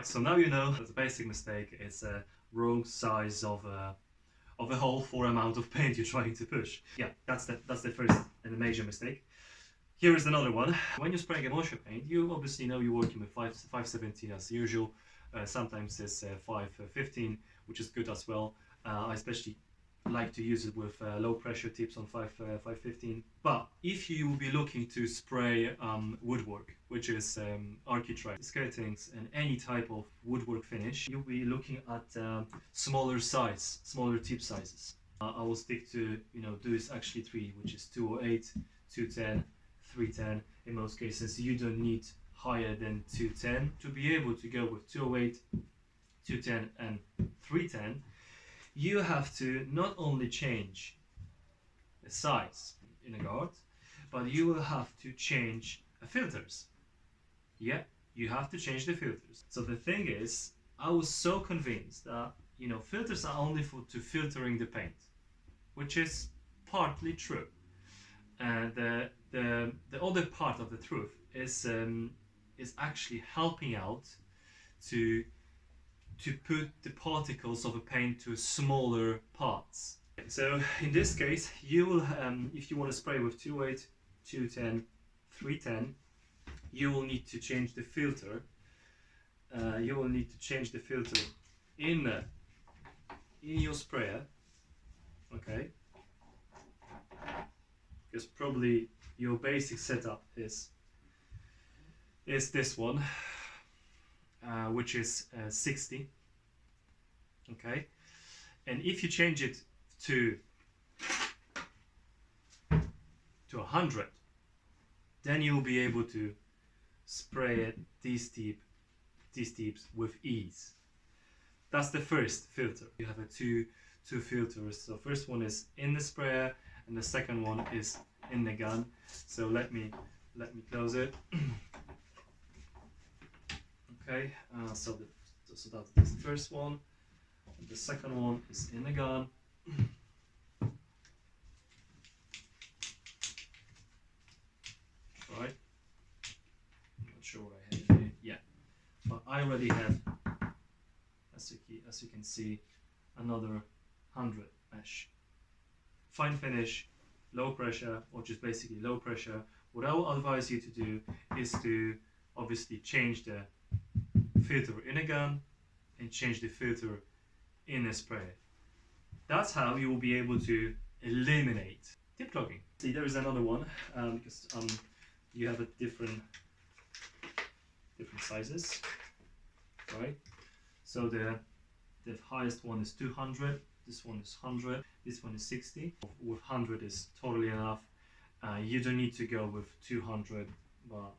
Right, so now you know that the basic mistake is a wrong size of a hole for amount of paint you're trying to push. Yeah, that's the first and the major mistake. Here is another one. When you're spraying emulsion paint, you obviously know you're working with 517 as usual. Sometimes it's 515, which is good as well. I especially like to use it with low pressure tips on 515. But if you will be looking to spray woodwork, which is architrave, skirtings, and any type of woodwork finish, you'll be looking at smaller tip sizes. I will stick to, do actually 3, which is 208, 210, 310. In most cases, you don't need higher than 210 to be able to go with 208, 210, and 310. You have to not only change the size in a guard, but you will have to change the filters. Yeah, you have to change the filters. So the thing is, I was so convinced that filters are only to filtering the paint, which is partly true. And the other part of the truth is actually helping out to put the particles of a paint to smaller parts. So in this case, you will, if you want to spray with 208, 210, 310, you will need to change the filter. You will need to change the filter in your sprayer, okay? Because probably your basic setup is this one. Which is 60, okay, and if you change it to 100, then you'll be able to spray these tips with ease. That's the first filter. You have two filters. So first one is in the sprayer, and the second one is in the gun. So let me close it. Okay, so that's the first one, and the second one is in the gun. Right, I'm not sure what I have here. Yeah, but I already have, as you can see, another 100 mesh. Fine finish, low pressure, or just basically low pressure. What I will advise you to do is to obviously change the filter in a gun and change the filter in a sprayer. That's how you will be able to eliminate tip clogging. See, there is another one because you have a different sizes, right? So the highest one is 200. This one is 100. This one is 60. With 100 is totally enough. You don't need to go with 200, but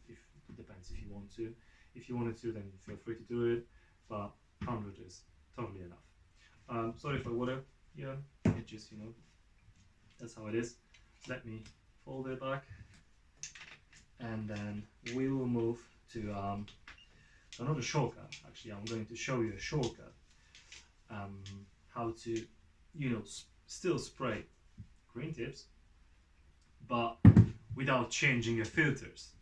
if it depends if you want to. If you wanted to, then feel free to do it, but 100 is totally enough. Sorry for water. Yeah, it just that's how it is. Let me fold it back, and then we will move to another shortcut. Actually, I'm going to show you a shortcut how to still spray green tips, but without changing your filters.